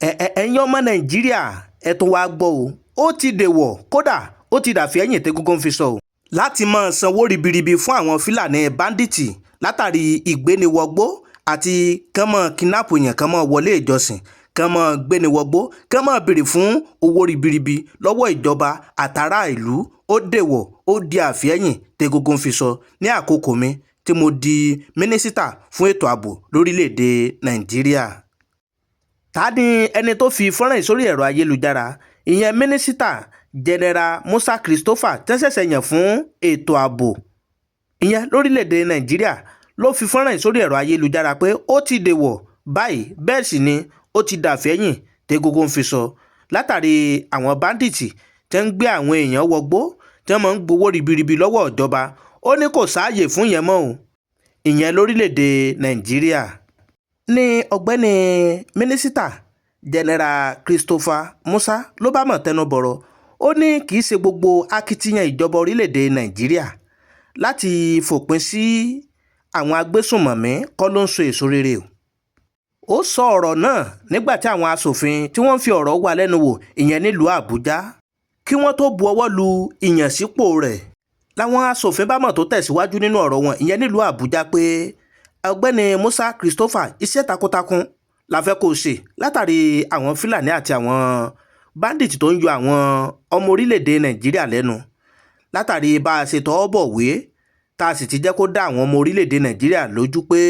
ẹ̀yin ọmọ nàìjíríà ẹ tún wá gbọ́ o ó ti dèwọ̀ kódà ó ti dàfí ẹ̀yìn tẹ́gúngún fi sọ o láti máa sanwó ribiribi fún àwọn fúlàní báńdíìtì látàrí ìgbéniwọgbó àti kán máa kidnap èèyàn kán máa wọlé ìjọsìn kán máa gbéniwọgbó kán máa béèrè fún owó ribiribi lọ́wọ́ ìjọba àtàrà ìlú ó dèwọ̀ ó di àfẹ́yìn tẹ́gúngún fi sọ ní àkókò mi tí mo di mínísítà fún ètò ààbò lórílẹ̀‐èdè nàìjíríà. Ta ni ẹni tó fi fọ́nrán yìí sórí ẹ̀rọ ayélujára ìyẹn mínísítà general Musa Christopher tẹ́sẹ̀sẹ̀ yàn fún ètò ààbò ìyẹn lórílẹ̀‐èdè nàìjíríà ló fi fọ́nrán yìí sórí ẹ̀rọ ayélujára pé ó ti dèwọ̀ báyìí bẹ́ẹ̀ sì ni ó ti dàfẹ́yìn tẹ́gúngún fi sọ látàrí àwọn báńdíìtì tẹ́ ń gbé àwọn èèyàn wọgbó tẹ́ máa ń gbowó ribiribi lọ́wọ́ ìjọba ó ní kò sáàyè fún yẹn mọ́ o ìyẹn lórílẹ̀‐èdè nàìjíríà ní ọ̀gbẹ́ni mínísítà general Christopher Musa ló bá mọ̀ tẹnu bọ̀rọ̀ ó ní kì í ṣe gbogbo akitiyan ìjọba orílẹ̀‐èdè nàìjíríà láti fòpin sí àwọn agbésùnmọ̀mí kọ́ ló ń so èso rere o. Ó sọ ọ̀rọ̀ náà nígbà tí àwọn asòfin tí wọ́n ń fi ọ̀rọ̀ wá lẹ́nu wò ìyẹn nílùú àbújá kí wọ́n tó bu ọwọ́ lu ìyànsípò rẹ̀ làwọn asòfin bá mọ̀ tó tẹ̀síwájú nínú ọ̀rọ̀ wọn ìyẹn nílùú àbújá pé ọ̀gbẹ́ni Musa Christopher iṣẹ́ takuntakun la fẹ́ kó ṣe látàrí àwọn fúlàní àti àwọn báńdíìtì tó ń yọ àwọn ọmọ orílẹ̀‐èdè nàìjíríà lẹ́nu látàrí bá a ṣe tọ́ bọ̀wé tá a sì ti jẹ́ kó dá àwọn ọmọ orílẹ̀‐èdè nàìjíríà lójú pé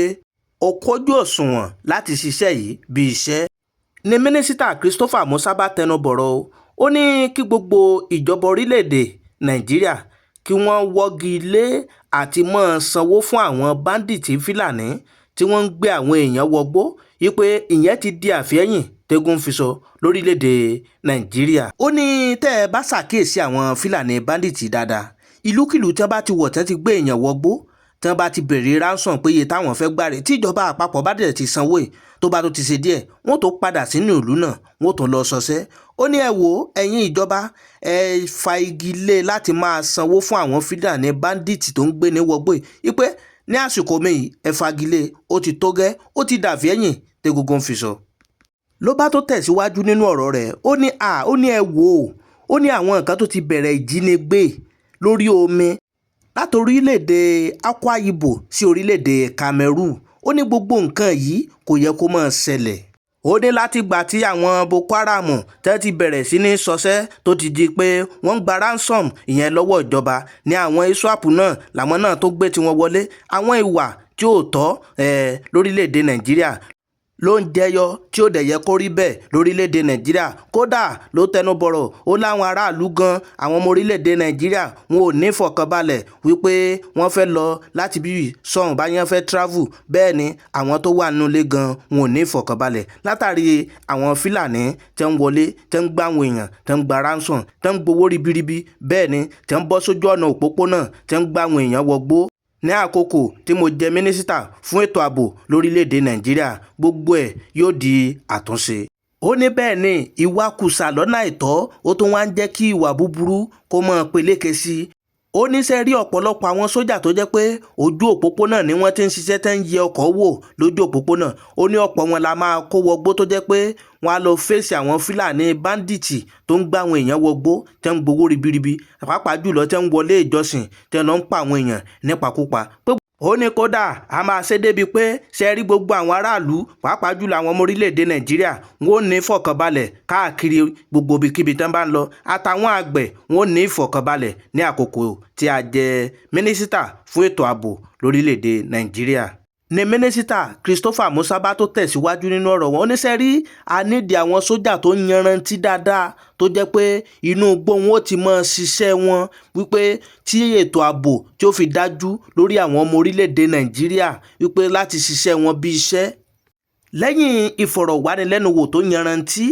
ó kójú òṣùwọ̀n láti ṣiṣẹ́ yìí bí iṣẹ́. Ní mínísítà Christopher Musa bá tẹnu bọ̀rọ̀ ó ní kí gbogbo ìjọba orílẹ̀‐èdè nàìjíríà kí wọ́n wọ́gi lé àti máa sanwó fún àwọn báńdíìtì fúlàní tí wọ́n ń gbé àwọn èèyàn wọgbó wípé ìyẹn ti di àfẹ́yìn tẹ́gún fi sọ lórílẹ̀‐èdè nàìjíríà. Ó ní tẹ́ ẹ bá ṣàkíyèsí àwọn fúlàní báńdíìtì dáadáa ìlúkìlú tí wọ́n bá ti wọ̀ tẹ́ ti gbé èèyàn wọgbó tí wọ́n bá ti bèrè ransom pé iye táwọn fẹ́ gbà rè tí ìjọba àpapọ̀ bá dẹ̀ ti sanwó ẹ̀ tó bá tó ti ṣe díẹ̀ wọ́n tó padà sínú ìlú náà wọ́n tó lọ sọsẹ́. Ó ní ẹ wò ẹ̀yin ìjọba ẹ fa igi lé láti máa sanwó fún àwọn fúlàní báńdíìtì tó ń gbé ní wọgbó yìí pé ní àsìkò mi ẹ fagilé ó ti tó gẹ́ ó ti dàbí ẹ̀yìn tẹ́gúngún fi sọ. Ló bá tó tẹ̀síwájú nínú ọ̀rọ̀ rẹ̀ ó ní ẹ wò ó ní àwọn nǹkan tó ti bẹ̀rẹ̀ ìjínigbé lórí omi láti orílẹ̀-èdè Akwa Ibom sí orílẹ̀-èdè Cameroon ó ní gbogbo nǹkan yìí kò yẹ kó máa ṣẹlẹ̀. Ó ní láti gbà tí àwọn Boko Haram tẹ́ ti bẹ̀rẹ̀ sí ní ṣọṣẹ́ tó ti di pé wọ́n ń gba ransom ìyẹn lọ́wọ́ ìjọba ní àwọn ISWAP náà làwọn náà tó gbé tiwọn wọlé àwọn ìwà tí ò tọ́ lórílẹ̀‐èdè nàìjíríà ló ń jẹyọ tí ó dẹ̀ yẹ kó rí bẹ́ẹ̀ lórílẹ̀‐èdè nàìjíríà kódà ló tẹnu bọ̀rọ̀ ó láwọn aráàlú gan àwọn ọmọ orílẹ̀‐èdè nàìjíríà wọn ò ní fọkànbalẹ̀ wípé wọ́n fẹ́ lọ láti bí sọ̀hún bá yẹn fẹ́ travel bẹ́ẹ̀ ni àwọn tó wà nínú ilé gan wọn ò ní fọkànbalẹ̀ látàrí àwọn fúlàní tẹ́ ń wọlé tẹ́ ń gbá àwọn èèyàn tẹ́ ń gba ransom tẹ́ ń gbowó ribiribi bẹ́ẹ̀ ni tẹ́ ń bọ́ sójú ọ̀nà òpópónà tẹ́ ń gbá àwọn èèyàn wọgbó. Ní àkókò tí mo jẹ mínísítà fún ètò ààbò lórílẹ̀‐èdè nàìjíríà gbogbo ẹ̀ yóò di àtúnṣe. Ó ní bẹ́ẹ̀ ni ìwakùsà lọ́nà àìtọ́ ó tún wá ń jẹ́ kí ìwà búburú kó máa peléke sí i. Ó ní sẹ́ rí ọ̀pọ̀lọpọ̀ àwọn sójà tó jẹ́ pé ojú òpópónà ni wọ́n ti ń ṣiṣẹ́ tẹ́ ń yẹ ọkọ̀ wò lójú òpópónà ó ní ọ̀pọ̀ wọn la máa kó wọgbó tó jẹ́ pé wọ́n á lọ fèsì àwọn fúlàní báńdíìtì tó ń gbá àwọn èèyàn wọgbó tẹ́ ń gbowó ribiribi pàápàá jùlọ tẹ́ ń wọlé ìjọsìn tẹ́ lọ ń pa àwọn èèyàn nípakúpa. Ó ní kódà a máa ṣe débi pé ṣe rí gbogbo àwọn aráàlú pàápàá jùlọ àwọn ọmọ orílẹ̀‐èdè nàìjíríà wọn ò ní ìfọ̀kànbalẹ̀ káàkiri gbogbo ibikíbi tán bá ń lọ àtàwọn àgbẹ̀ wọn ò ní ìfọ̀kànbalẹ̀ ní àkókò tí a jẹ mínísítà fún ètò ààbò lórílẹ̀‐èdè nàìjíríà. Ní mínísítà Christopher Musa bá tó tẹ̀síwájú nínú ọ̀rọ̀ wọn ó ní sẹ́ rí a nídìí àwọn sójà tó yanrantí dáadáa tó jẹ́ pé inú igbó wọn ó ti máa ṣiṣẹ́ wọn wípé tí ètò ààbò tí ó fi dájú lórí àwọn ọmọ orílẹ̀‐èdè nàìjíríà wípé láti ṣiṣẹ́ wọn bí iṣẹ́. Lẹ́yìn ìfọ̀rọ̀wánilẹ́nuwò tó yanrantí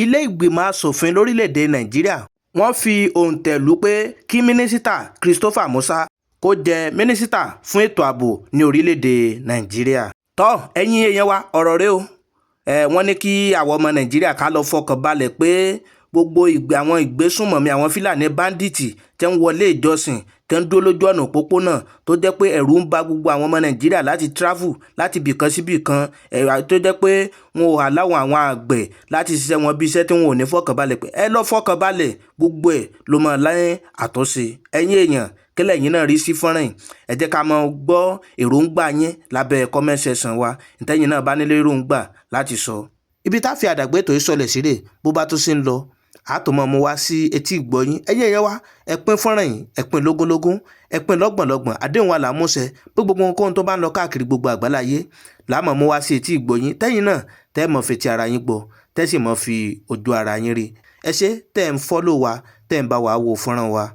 ilé ìgbìmọ̀ asòfin lórílẹ̀‐èdè nàìjíríà wọ́n fi òǹtẹ̀ lù pé kí mínísítà Christopher Musa kó jẹ mínísítà fún ètò ààbò ní orílẹ̀‐èdè nàìjíríà. Tọ́ ẹ̀yin èèyàn wa ọ̀rọ̀ rẹ o wọ́n ní kí àwọn ọmọ nàìjíríà ká lọ fọkàn balẹ̀ pé gbogbo àwọn ìgbésùnmọ̀mí àwọn Fúlàní báńdíìtì tẹ́ ń wọlé ìjọsìn tẹ́ ń dúró lójú ọ̀nà òpópónà tó jẹ́ pé ẹ̀rù ń ba gbogbo àwọn ọmọ Nàìjíríà láti travel láti bìkan síbì kan tó jẹ́ pé wọn ò aláwọ̀ àwọn àgbẹ̀ láti ṣiṣẹ́ wọn bí iṣẹ́ tí wọn ò ní fọkànbalẹ̀ pé ẹ lọ́ fọkànbalẹ̀ gbogbo ẹ̀ ló máa láyé àtúnṣe. ẹ̀yin èèyàn kílẹ̀ yín náà rí sí fọ́nrán yìí ẹ jẹ́ ká máa gbọ́ èròǹgbà yín lábẹ́ comment section wa ìtẹ́yìn náà bá nílé èròǹgbà láti sọ. ibi tá a fi àdàgbé tó ìsọlẹ̀ sílẹ̀ bó bá tó ṣe ń lọ àtọmọ mu wá sí etí ìgbọ́yín ẹ̀yin èèyàn wa ẹ pín fọ́nrán yìí ẹ pín lógúnlógún ẹ pín lọ́gbọ̀nlọ́gbọ̀n àdéhùn wa là ń múṣẹ pé gbogbo nǹkan tó bá ń lọ káàkiri gbogbo àgbáláyé láàmọ̀ mú wá sí etí ìgbọ́yín tẹ́yìn náà tẹ́ mọ̀ fetí ara yín gbọ́ tẹ́ sì mọ̀ fi ojú ara yín rí. ẹ ṣé tẹ́ ń fọ́lò wa tẹ́ ń bá wa wo fọ́nrán wa.